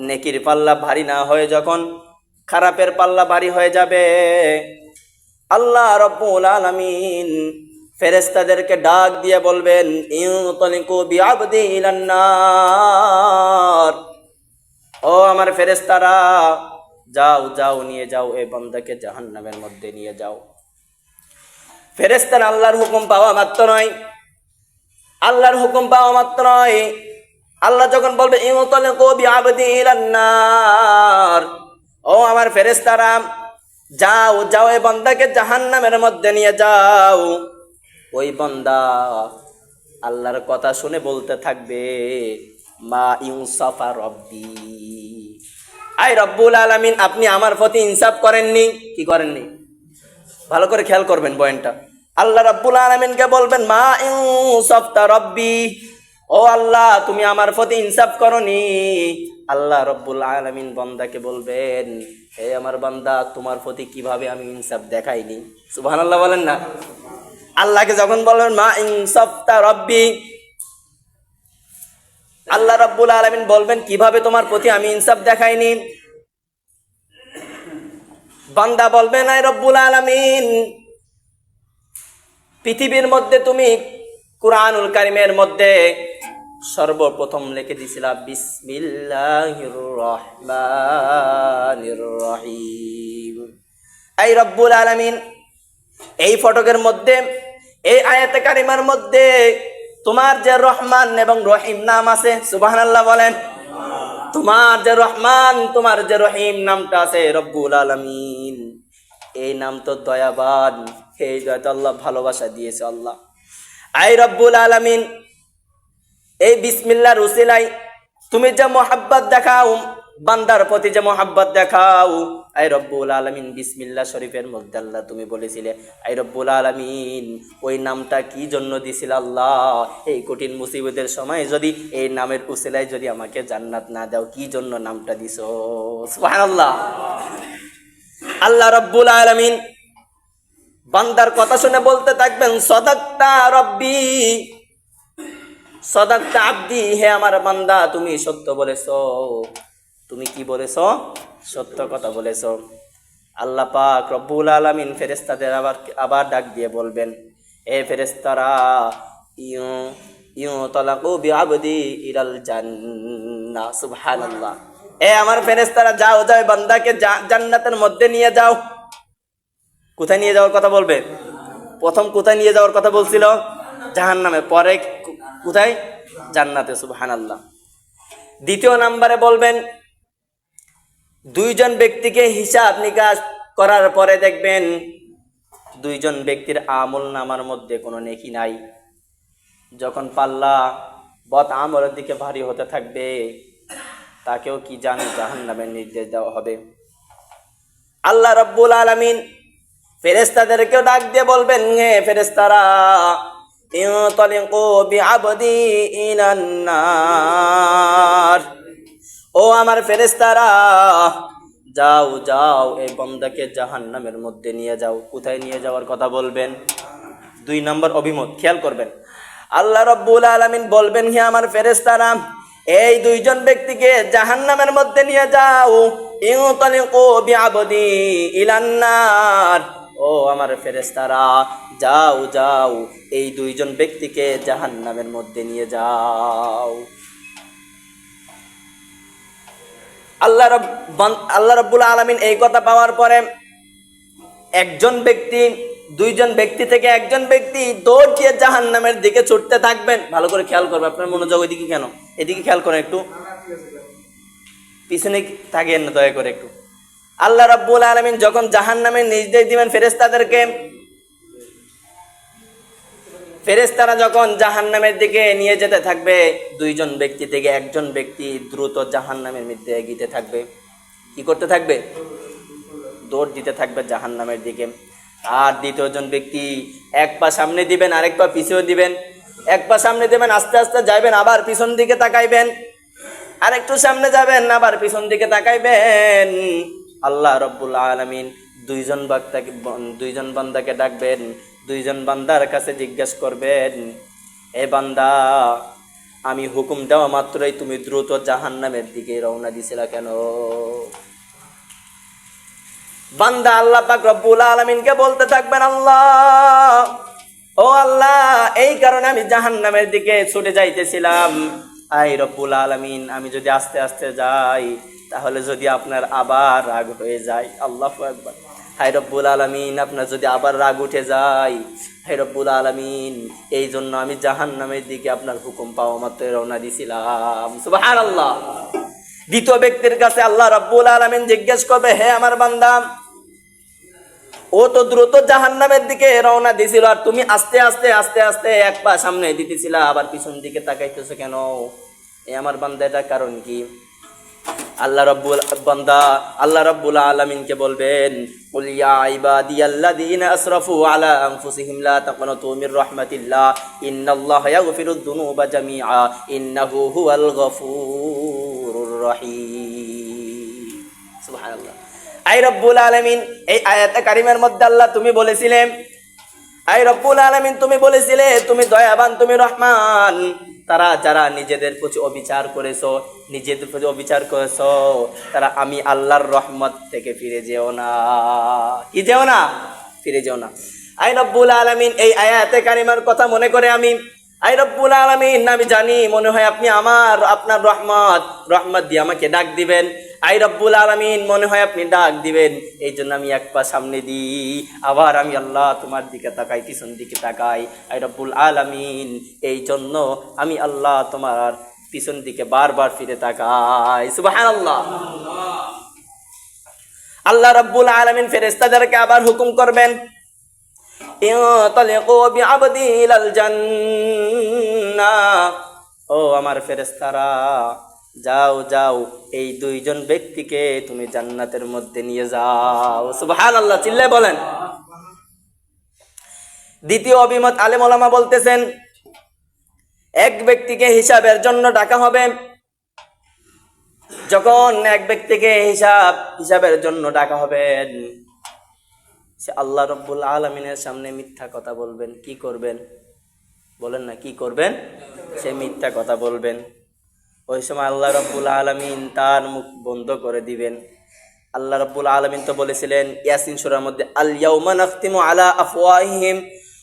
নেকির পাল্লা ভারী না হয়ে যখন খারাপের পাল্লা ভারী হয়ে যাবে, আল্লাহ রাব্বুল আলামিন ফেরেশতাদেরকে ডাক দিয়ে বলবেন, ইনতালিকু বিআবদি ইলান নার। ও আমার ফেরেশতারা, যাও যাও, নিয়ে যাও এই বান্দাকে জাহান্নামের মধ্যে নিয়ে যাও। ফেরেশতারা আল্লাহর হুকুম পাওয়া মাত্রই, আল্লাহর হুকুম পাওয়া মাত্রই আল্লাহ যখন বলবে ইনতালিকু বিআবদি ইলান নার, ও আমার ফেরেশতারা, যাও যাও এই বান্দাকে জাহান্নামের মধ্যে নিয়ে যাও। ওই বান্দা আল্লাহর কথা শুনে বলতে থাকবে, মা ইনসাফা রব্বি, আই রব্বুল আলামিন আপনি আমার প্রতি ইনসাফ করেননি। কি করেননি? ভালো করে খেয়াল করবেন বয়ানটা। আল্লাহ রাব্বুল আলামিনকে বলবেন, মা ইনসাফতা রব্বি, ও আল্লাহ তুমি আমার প্রতি ইনসাফ করনি। আল্লাহ রাব্বুল আলামিন বান্দাকে বলবেন, হে আমার বান্দা তোমার প্রতি কিভাবে আমি ইনসাফ দেখাইনি? সুবহানাল্লাহ বলেন না। আল্লাহকে যখন বলবেন মা ইনসাফতা রব্বি, আল্লাহ রাব্বুল আলামিন বলবেন কিভাবে তোমার প্রতি আমি ইনসাফ দেখাইনি? বান্দা বলবেন, আয় রব্বুল আলামিন পৃথিবীর মধ্যে তুমি কুরআনুল কারীমের মধ্যে সর্বপ্রথম লিখে দিছিলা বিসমিল্লাহির রহমানির রহিম। আই রব্বুল আলামিন এই ফটকের মধ্যে, এই আয়াতে কারিমার মধ্যে তোমার যে রহমান এবং রহিম নাম আছে, সুবহানাল্লাহ বলেন। তোমার যে রহমান, তোমার যে রহিম নামটা আছে রব্বুল আলামিন, এই নাম তো দয়াবান, এই দয়াতে আল্লাহ ভালোবাসা দিয়েছে আল্লাহ। আই রব্বুল আলামিন এই বিসমিল্লাহর উসিলায় তুমি যে মোহাব্বত দেখাও, বান্দার প্রতি যে মোহাব্বত দেখাও, আই রব্বুল আলামিন বিসমিল্লাহ শরীফের মধ্যে আল্লাহ তুমি বলেছিলে, আই রব্বুল আলামিন ওই নামটা কি জন্য দিছিল আল্লাহ? এই কঠিন মুসিবতের সময় যদি এই নামের উসিলায় যদি আমাকে জান্নাত না দাও, কি জন্য নামটা দিছো? সুবহানাল্লাহ। আল্লাহ রব্বুল আলামিন বান্দার কথা শুনে বলতে থাকবেন, সাদাকতা রব্বি, সাদাকতা আব্দি, হে আমার বান্দা তুমি সত্য বলেছো। তুমি কি বলেছো? সত্য কথা বলেছো। আল্লাহ পাক রব্বুল আলামিন ফেরেশতাদের আবার ডাক দিয়ে বলবেন, এ ফেরেশতারা, ইউতালাকু বিআবদি ইলাল জান্নাহ। সুবহানাল্লাহ। এ আমার ফেরেশতারা, যাও যাও বান্দাকে জান্নাতের মধ্যে নিয়ে যাও। কোথায় নিয়ে যাওয়ার কথা বলবে? প্রথম কোথায় নিয়ে যাওয়ার কথা বলছিল? জাহান্নামে। পরে কোথায়? জান্নাতে। সুবহানাল্লাহ। দ্বিতীয় নম্বরে বলবেন, দুইজন ব্যক্তিকে হিসাব নিকাশ করার পরে দেখবেন দুইজন ব্যক্তির আমল নামার মধ্যে কোনো নেকি নাই। যখন পাল্লা বদ আমলের দিকে ভারী হতে থাকবে, তাকেও কি জানি জাহান্নামের নির্দেশ দেওয়া হবে। আল্লাহ রাব্বুল আলামিন ফেরেশতাদেরকেও ডাক দিয়ে বলবেন, হে ফেরেশতারা, ইনতালিকু বিআবদি ইলান নার, ও আমার ফেরেশতারা, যাও যাও এই বান্দাকে জাহান্নামের মধ্যে নিয়ে যাও। কোথায় নিয়ে যাওয়ার কথা বলবেন? 2 নম্বর অভিমত, খেয়াল করবেন। আল্লাহ রাব্বুল আলামিন বলবেন, হে আমার ফেরেশতারা, এই দুইজন ব্যক্তিকে জাহান্নামের মধ্যে নিয়ে যাও। ইনতালিকু বিআবদি ইলান নার, ও আমার ফেরেশতারা, যাও যাও এই দুইজন ব্যক্তিকে জাহান্নামের মধ্যে নিয়ে যাও। আল্লাহ রাব্বুল আলামিন এই কথা পাওয়ার পরে একজন ব্যক্তি, দুইজন ব্যক্তি থেকে একজন ব্যক্তি দৌড় দিয়ে জাহান্নামের দিকে ছুটতে থাকবেন। ভালো করে খেয়াল করবেন, আপনার মনোযোগ ওইদিকে কেন? এদিকে খেয়াল করেন, একটু পিছনে থাকেন না দয়া করে একটু। আল্লাহ রাব্বুল আলামিন যখন জাহান্নামের নির্দেশ দিবেন ফেরেশতাদেরকে, ফেরেশতারা যখন জাহান্নামের দিকে নিয়ে যেতে থাকবে, দুইজন ব্যক্তি থেকে একজন ব্যক্তি দ্রুত জাহান্নামের মধ্যে এগিয়ে থাকবে। কি করতে থাকবে? দৌড় দিতে থাকবে জাহান্নামের দিকে। আর দ্বিতীয়জন ব্যক্তি এক পা সামনে দিবেন, আরেক পা পিছেও দিবেন। এক পা সামনে দিবেন, আস্তে আস্তে যাবেন, আবার পিছন দিকে তাকাইবেন, আরেকটু সামনে যাবেন, আবার পিছন দিকে তাকাইবেন। আল্লাহ রাব্বুল আলামিন দুইজন বান্দাকে ডাকবেন, দুইজন বান্দার কাছে জিজ্ঞেস করবেন, এ বান্দা, আমি হুকুম দেওয়া মাত্রই তুমি দ্রুত জাহান্নামের দিকে রওনা দিছিলা কেন? বান্দা আল্লাহ পাক রব্বুল আলামিনকে বলতে থাকবেন, আল্লাহ, ও আল্লাহ, এই কারণে আমি জাহান্নামের দিকে ছুটে যাইতেছিলাম। আই রব্বুল আলামিন, আমি যদি আস্তে আস্তে যাই তাহলে যদি আপনার আবার রাগ হয়ে যায়। আল্লাহু আকবার। হায় রব্বুল আলামিন, আপনার যদি আবার রাগ উঠে যায়, হায় রব্বুল আলামিন, এই জন্য আমি জাহান্নামের দিকে আপনার হুকুম পাওয়া মাত্র রওনা দিছিলাম। সুবহানাল্লাহ। দ্বিতীয় ব্যক্তির কাছে আল্লাহ রাব্বুল আলামিন জিজ্ঞেস করবে, হে আমার বান্দা, ও তো দ্রুত জাহান্নামের দিকে রওনা দিছিল, আর তুমি আস্তে আস্তে আস্তে আস্তে এক পা সামনে দিতেছিলা, আবার পিছন দিকে তাকাইতেছো কেন? আমার বান্দা, এটার কারণ কি? আল্লাহ রাব্বুল আলামিনকে বলবেন, কুল ইয়া ইবাদিয়াল্লাযীনা আসরাফু আলা আনফুসিহিম লা তাকনাতু মির রাহমাতিল্লাহ ইন্নাল্লাহা ইয়াগফিরুদ যুনুবা জামিআ ইন্নাহু হুয়াল গফুরুর রহিম। সুবহানাল্লাহ। আই রব্বুল আলামিন, এই আয়াতে কারিমের মধ্যে আল্লাহ তুমি বলেছিলেন, আই রব্বুল আলামিন, তুমি বলেছিলে তুমি দয়াবান, তুমি রহমান। তারা যারা নিজেদের প্রতি অবিচার করেছো, নিজেদের প্রতি অবিচার করেছো, তারা আমি আল্লাহর রহমত থেকে ফিরে যেও না। কি যেও না? ফিরে যেও না। আই রব্বুল আলামিন, এই আয়াতে কারিমার কথা মনে করে আই রব্বুল আলামিন, আমি জানি মনে হয় আপনি আপনার রহমত দিয়ে আমাকে ডাক দিবেন। আই রব্বুল আলামিন, মনে হয় আপনি ডাক দিবেন, এই জন্য আমি এক পা সামনে দিই, আবার আমি আল্লাহ তোমার দিকে তাকাই, পিছন দিকে তাকাই। আই রব্বুল আলামিন, এই জন্য আমি আল্লাহ তোমার পিছন দিকে বারবার ফিরে তাকাই। সুবহানাল্লাহ। আল্লাহ রাব্বুল আলামিন ফেরেশতাদেরকে আবার হুকুম করবেন, ইনতালিকু বিআবদি ইলাল জান্নাহ। ও আমার ফেরেশতারা, যাও যাও, এই দুইজন ব্যক্তিকে তুমি জান্নাতের মধ্যে নিয়ে যাও। সুবহানাল্লাহ, চিল্লায় বলেন। দ্বিতীয় অভিমত আলেম ওলামা বলতেছেন, এক ব্যক্তিকে হিসাবের জন্য ডাকা হবে। যখন এক ব্যক্তিকে হিসাবের জন্য ডাকা হবেন, সে আল্লাহ রাব্বুল আলামিনের সামনে মিথ্যা কথা বলবেন। কি করবেন? বলেন না, কি করবেন? সে মিথ্যা কথা বলবেন। ওই সময় আল্লাহ রাব্বুল আলামিন তার মুখ বন্ধ করে দিবেন। আল্লাহ রাব্বুল আলামিন তো বলেছিলেন ইয়াসিন সূরার মধ্যে, আল ইয়াউমা নাখতিমু আলা আফওয়াহিহিম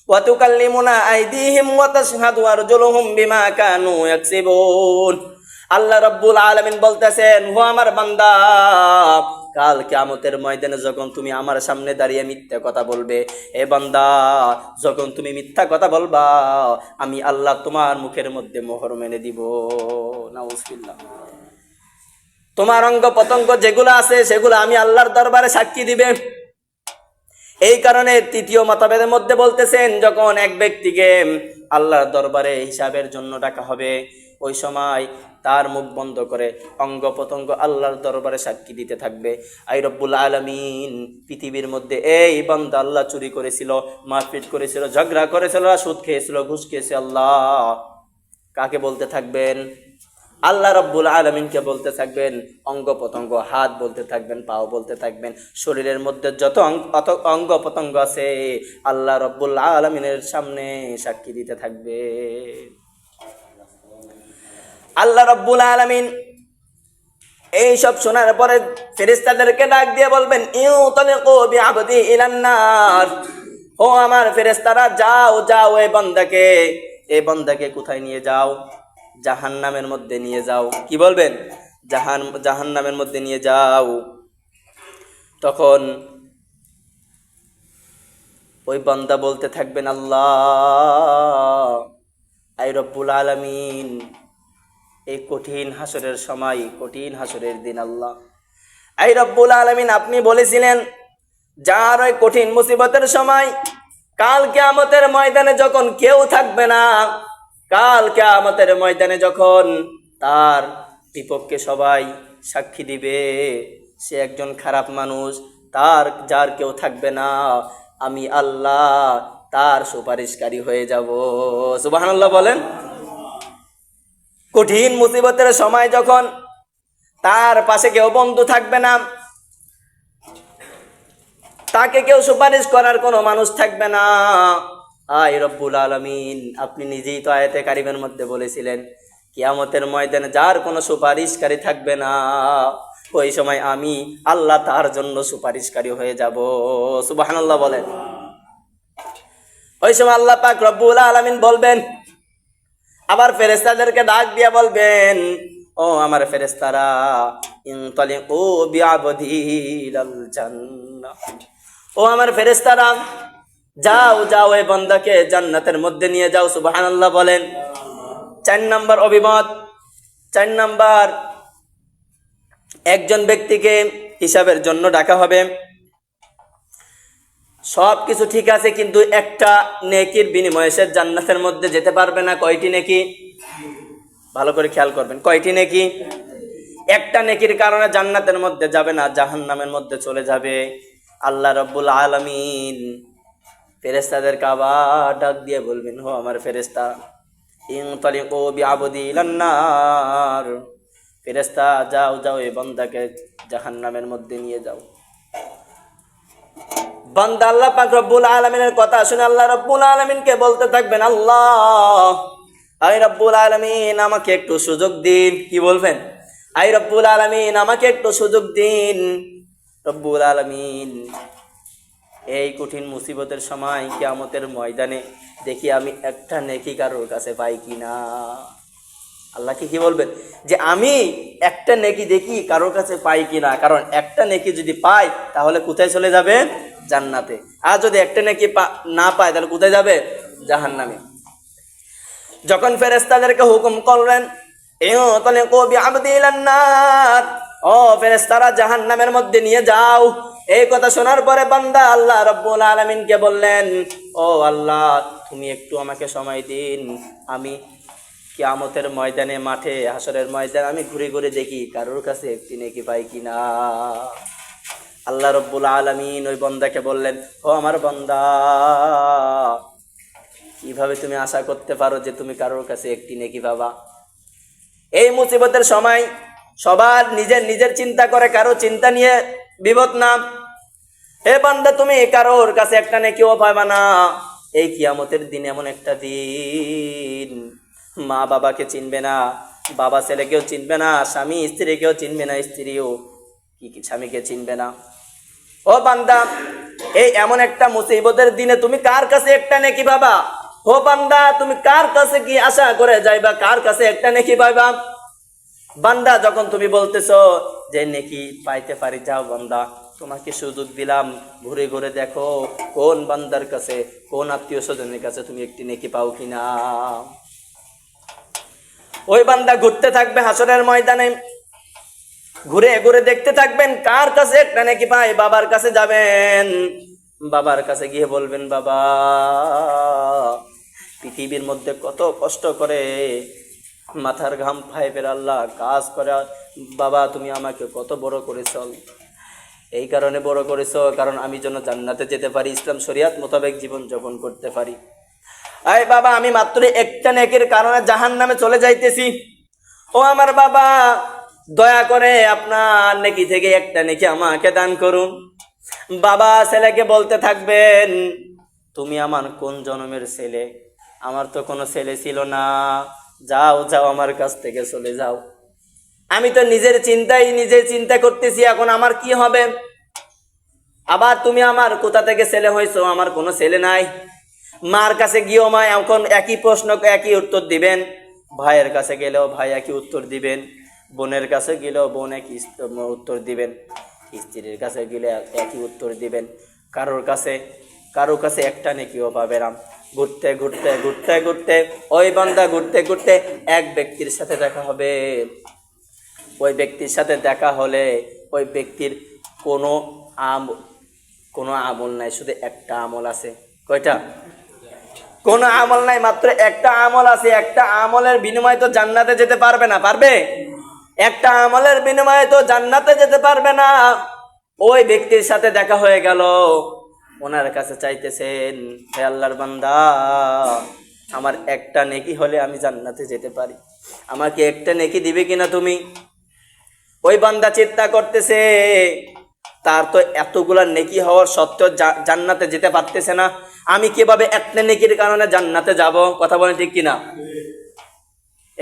ওয়া তুকাল্লিমুনা আইদিহিম ওয়া তাশহাদু আরজুলুহুম বিমা কানু ইয়াকসিবুন। আল্লাহ রাব্বুল আলামিন বলতেছেন, ও আমার বান্দা, কাল কিয়ামতের ময়দানে যখন তুমি আমার সামনে দাঁড়িয়ে মিথ্যা কথা বলবে, এ বান্দা, যখন তুমি মিথ্যা কথা বলবা, আমি আল্লাহ তোমার মুখের মধ্যে মোহর মেনে দিব। নাউযুবিল্লাহ। তোমার অঙ্গ প্রত্যঙ্গ যেগুলো আছে সেগুলো আমি আল্লাহর দরবারে সাক্ষী দিবে। এই কারণে তৃতীয় মতভেদের মধ্যে বলতেছেন, যখন এক ব্যক্তিকে আল্লাহর দরবারে হিসাবের জন্য ডাকা হবে, ওই সময় তার মুখ বন্ধ করে অঙ্গ প্রত্যঙ্গ আল্লাহর দরবারে সাক্ষী দিতে থাকবে। আই রব্বুল আলামিন, পৃথিবীর মধ্যে এই বান্দা আল্লাহ চুরি করেছিল, মারপিট করেছিল, ঝগড়া করেছিল, সুদ খেয়েছিল, ঘুষ খেয়েছে, আল্লাহ কাকে বলতে থাকবেন? আল্লাহ রাব্বুল আলামিনকে বলতে থাকবেন। অঙ্গ প্রত্যঙ্গ, হাত বলতে থাকবেন, পাও বলতে থাকবেন, শরীরের মধ্যে যত অঙ্গ প্রত্যঙ্গ আছে আল্লাহ রাব্বুল আলামিনের সামনে সাক্ষী দিতে থাকবে। আল্লাহ রাব্বুল আলামিন এই সব শোনার পরে ফেরেশতাদেরকে ডাক দিয়ে বলবেন, ইউতালিকু বিআবদি ইলান নার। ও আমার ফেরেশতারা, যাও যাও, এই বান্দাকে কোথায় নিয়ে যাও? জাহান্নামের মধ্যে নিয়ে যাও। কি বলবেন? জাহান্নামের মধ্যে নিয়ে যাও। তখন ওই বান্দা বলতে থাকবেন, আল্লাহ, আই রব্বুল আলামিন, এই কঠিন হাসরের সময়, কঠিন হাসরের দিন, আল্লাহ, আই রব্বুল আলামিন, আপনি বলেছিলেন যার ওই কঠিন মুসিবতের সময়, কাল কিয়ামতের ময়দানে যখন কেউ থাকবে না, কাল কিয়ামতের ময়দানে যখন তার বিপক্ষে সবাই সাক্ষী দিবে, সে একজন খারাপ মানুষ, যার কেউ থাকবে না, আমি আল্লাহ তার সুপারিশকারী হয়ে যাব। সুবহানাল্লাহ বলেন। কঠিন মুসিবতের সময় যখন তার পাশে কেউ বন্ধু থাকবে না, তাকে কেউ সুপারিশ করার কোনো মানুষ থাকবে না, আয় রব্বুল আলামিন, আপনি নিজেই তো আয়াতে কারিমের মধ্যে বলেছিলেন, কিয়ামতের ময়দানে যার কোনো সুপারিশকারী থাকবে না, ওই সময় আমি আল্লাহ তার জন্য সুপারিশকারী হয়ে যাব। সুবহানাল্লাহ বলেন। ওই সময় আল্লাহ পাক রব্বুল আলামিন বলবেন, আবার ফেরেশতাদেরকে ডাক দিয়ে বলবেন, ও আমার ফেরেশতারা, ইনতালিকু বিআবদি ইলাল জান্নাহ, ও আমার ফেরেশতারা, যাও যাও এই বান্দাকে জান্নাতের মধ্যে নিয়ে যাও। সুবহানাল্লাহ বলেন। 4 নম্বর অভিমত, 4 নম্বর, একজন ব্যক্তিকে হিসাবের জন্য ডাকা হবে। সব কিছু ঠিক আছে, কিন্তু একটা নেকির বিনিময়ে সে জান্নাতের মধ্যে যেতে পারবে না। কয়টি নেকি? ভালো করে খেয়াল করবেন, কয়টি নেকি? একটা নেকির কারণে জান্নাতের মধ্যে যাবে না, জাহান্নামের মধ্যে চলে যাবে। আল্লাহ রাব্বুল আলামিন ফেরেশতাদেরকে আবার ডাক দিয়ে বলবেন, হো আমার ফেরেশতা, ইনতালিকু বিআবদি ইলান নার, ফেরেশতা যাও যাও এই বান্দাকে জাহান্নামের মধ্যে নিয়ে যাও। বান্দা আল্লাহ পাক রব্বুল আলামিনের কথা শুনে আল্লাহ রব্বুল আলামিনকে বলতে থাকবেন, আল্লাহ, আই রব্বুল আলামিন আমাকে একটু সুযোগ দিন। কি বলবেন? আই রব্বুল আলামিন আমাকে একটু সুযোগ দিন। রব্বুল আলামিন এই কঠিন মুসিবতের সময় কিয়ামতের ময়দানে দেখি আমি একটা নেকি কারোর কাছে পাই কিনা। আল্লাহকে কি বলবেন? যে আমি একটা নেকি দেখি কারোর কাছে পাই কিনা, কারণ একটা নেকি যদি পাই তাহলে কোথায় চলে যাবে? জান্নাতে। আর যদি একটা নেকি না পায় তাহলে কোথায় যাবে? জাহান্নামে। যখন ফেরেশতাদেরকে হুকুম করলেন, ইনতালিকু বিআবদি ইলান নার, ও ফেরেশতারা জাহান্নামের মধ্যে নিয়ে যাও, এই কথা শোনার পরে বান্দা আল্লাহ রাব্বুল আলামিনকে বললেন, ও আল্লাহ, তুমি একটু আমাকে সময় দিন, আমি কিয়ামতের ময়দানে, মাঠে হাসরের ময়দানে আমি ঘুরে ঘুরে দেখি কারোর কাছে একটি নেকি পাই কিনা। আল্লাহ রাব্বুল আলামিন ওই বান্দাকে বললেন, ও আমার বান্দা, কিভাবে তুমি আশা করতে পারো যে তুমি কারোর কাছে একটি নেকি পাবা? এই মুসিবতের সময় সবার নিজের নিজের চিন্তা করে, কারো চিন্তা নিয়ে বিপদ না। হে বান্দা, তুমি কারোর কাছে একটা নেকিও পাবা না। এই কিয়ামতের দিন এমন একটা দিন, মা বাবাকে চিনবে না, বাবা ছেলেকেও চিনবে না, স্বামী স্ত্রীকেও চিনবে না, স্ত্রীও স্বামীকে চিনবে না। ও বান্দা, এই এমন একটা মুসিবতের দিনে তুমি কার কাছে একটা নেকি পাবা? ও বান্দা, তুমি কার কাছে কি আশা করে যাইবা? কার কাছে একটা নেকি পাইবা? বান্দা, যখন তুমি বলতেছো যে নেকি পাইতে পারি, যাও বান্দা, তোমাকে সুযোগ দিলাম, ঘুরে ঘুরে দেখো কোন বান্দার কাছে, কোন আত্মীয় স্বজনের কাছে তুমি একটি নেকি পাও কিনা। ওই বান্দা ঘুরতে থাকবে হাসরের ময়দানে, ঘুরে ঘুরে দেখতে থাকবেন কার কাছে একটা নেকি পায়। বাবার কাছে যাবেন, বাবার কাছে গিয়ে বলবেন, বাবা, পৃথিবীর মধ্যে কত কষ্ট করে মাথার ঘাম ফাইবের আল্লাহ কাজ করে, বাবা তুমি আমাকে কত বড় করেছ, এই কারণে বড় করেছ কারণ আমি যেন জান্নাতে যেতে পারি, ইসলাম শরিয়াত মোতাবেক জীবন যাপন করতে পারি। আয় বাবা, আমি মাত্র একটা নেকির কারণে জাহান্নামে চলে যাইতেছি। ও আমার বাবা, দয়া করে আপনার নেকি থেকে একটা নেকি আমাকে দান করুন। বাবা ছেলেকে বলতে থাকবেন, তুমি আমার কোন জন্মের ছেলে? আমার তো কোনো ছেলে ছিল না, যাও যাও আমার কাছ থেকে চলে যাও। আমি তো নিজের চিন্তা করতেছি, এখন আমার কি হবে? আবার তুমি আমার কোথা থেকে ছেলে হয়েছো? আমার কোনো ছেলে নাই। মার কাছে গিয়েও মা এখন একই প্রশ্ন, একই উত্তর দিবেন। ভাইয়ের কাছে গেলেও ভাই একই উত্তর দিবেন, বোনের কাছে গেলেও বোন একই উত্তর দিবেন, স্ত্রীর কাছে গেলে একই উত্তর দিবেন। কারোর কাছে একটা নেকিও পাবে না। ঘুরতে ঘুরতে ঘুরতে ঘুরতে ওই বান্দা ঘুরতে ঘুরতে এক ব্যক্তির সাথে দেখা হবে। ওই ব্যক্তির সাথে দেখা হলে ওই ব্যক্তির কোনো আমল নাই, শুধু একটা আমল আছে। কয়টা? কোনো আমল নাই, মাত্র একটা আমল আছে। একটা আমলের বিনিময়ে তো জান্নাতে যেতে পারবে না, পারবে? একটা আমলের বিনিময়ে তো জান্নাতে যেতে পারবে না। ওই ব্যক্তির সাথে দেখা হয়ে গেল, ওনার কাছে চাইতেছেন, হে আল্লাহর বান্দা, আমার একটা নেকি হলে আমি জান্নাতে যেতে পারি, আমাকে একটা নেকি দিবে কিনা তুমি? ওই বান্দা চিন্তা করতেছে, তার তো এতগুলা নেকি হওয়ার সত্ত্বেও জান্নাতে যেতে পারতেছে না, আমি কিভাবে একটা নেকির কারণে জান্নাতে যাব? কথা বলেন ঠিক কিনা?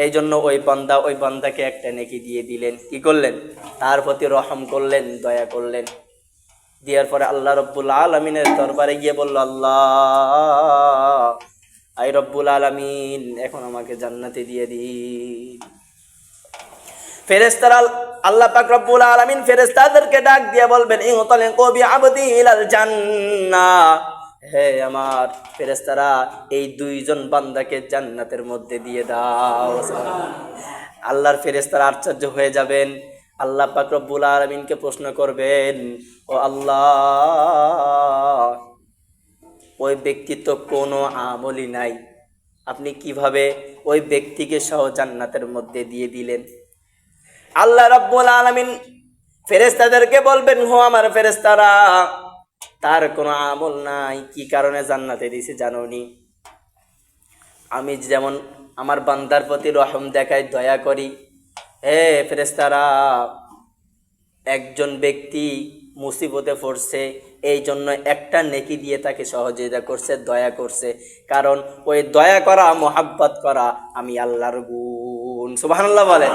এই জন্য ওই বান্দাকে একটা নেকি দিয়ে দিলেন। কি করলেন? তার প্রতি রহম করলেন, দয়া করলেন। দেওয়ার পরে আল্লাহ রব্বুল আলামিনের দরবারে গিয়ে বলল, আল্লাহ, আই রব্বুল আলামিন, এখন আমাকে জান্নাতে দিয়ে দিন। ফেরেশতারা, আল্লাহ পাক রব্বুল আলামিন ফেরেশতাদেরকে ডাক দিয়ে বলবেন, ইনতালিকু বিআবদি ইলাল জান্নাহ, হে আমার ফেরেশতারা, এই দুইজন বান্দাকে জান্নাতের মধ্যে দিয়ে দাও। আল্লাহর ফেরেশতারা আশ্চর্য হয়ে যাবেন। আল্লাহ পাক রব্বুল আলামিনকে প্রশ্ন করবেন, ও আল্লাহ, ওই ব্যক্তি তো কোনো আমলই নাই, আপনি কিভাবে ওই ব্যক্তিকে সহ জান্নাতের মধ্যে দিয়ে দিলেন? আল্লাহ রাব্বুল আলামিন ফেরেশতাদেরকে বলবেন, হো আমার ফেরেশতারা, তার কোনো আমল নাই, কি কারণে জান্নাতে দিয়েছে জানোনি? আমি যেমন আমার বান্দার প্রতি রহম দেখাই, দয়া করি, হে ফেরেশতারা, একজন ব্যক্তি মুসিবতে পড়ছে, এই জন্য একটা নেকি দিয়ে তাকে সহযোগিতা করছে, দয়া করছে। কারণ ওই দয়া করা, মোহাব্বত করা আমি আল্লাহর গুণ। সুবহানাল্লাহ বলেন।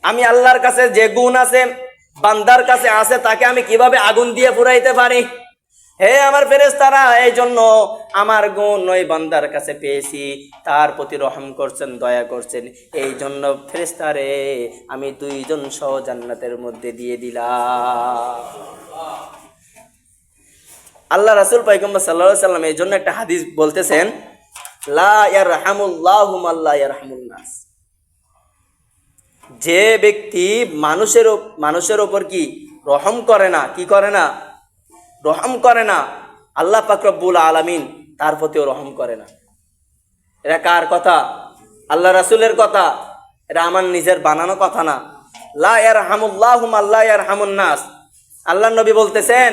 আমি আল্লাহর কাছে যে গুণ আছে, বান্দার কাছে আছে, তাকে আমি কিভাবে আগুন দিয়ে পুরাইতে পারি? হে আমার ফেরেশতারা, এই জন্য আমার গুণ ওই বান্দার কাছে পেয়েছি, তার প্রতি রহম করছেন, দয়া করছেন, এই জন্য ফেরেশতারে আমি দুইজন সহ জান্নাতের মধ্যে দিয়ে দিলাম। আল্লাহ রাসূল পয়গম্বর সাল্লাল্লাহু আলাইহি সাল্লাম এই জন্য একটা হাদিস বলতেছেন, লা ইয়ারহামুল্লাহু মান লা ইয়ারহামুন নাস। যে ব্যক্তি মানুষের ওপর কি রহম করে না, কি করে না, রহম করে না, আল্লাহ পাক রব্বুল আলামিন তার প্রতিও রহম করে না। এটা কার কথা? আল্লাহ রাসূলের কথা, এটা আমার নিজের বানানো কথা না। লা ইয়ারহামুল্লাহু মান লা ইয়ারহামুন নাস। আল্লাহর নবী বলতেছেন,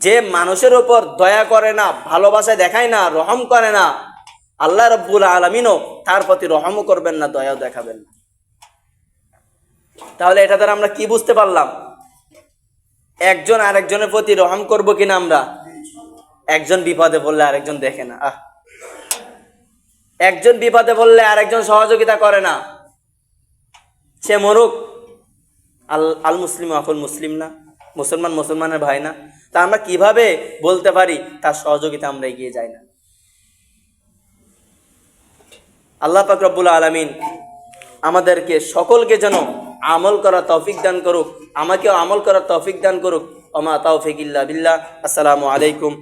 যে মানুষের ওপর দয়া করে না, ভালোবাসা দেখায় না, রহম করে না, আল্লাহ রাব্বুল আলামিনও তার প্রতি রহমও করবেন না, দয়াও দেখাবেন না। তাহলে এটা দ্বারা আমরা কি বুঝতে পারলাম? একজন আরেকজনের প্রতি রহম করব কিনা আমরা? একজন বিপদে পড়লে আরেকজন দেখে না, একজন বিপদে পড়লে আরেকজন সহযোগিতা করে না, সে মরুক, আল মুসলিম আকুল মুসলিম না, মুসলমান মুসলমানের ভাই না, তা আমরা কিভাবে বলতে পারি তার সহযোগিতা আমরা এগিয়ে যাই না? আল্লাহ পাক রব্বুল আলামিন আমাদেরকে সকলকে যেন আমল করা তৌফিক দান করুক, আমাকেও আমল করার তৌফিক দান করুক। ওমা তাওফিক ইল্লা বিল্লাহ। আসসালামু আলাইকুম।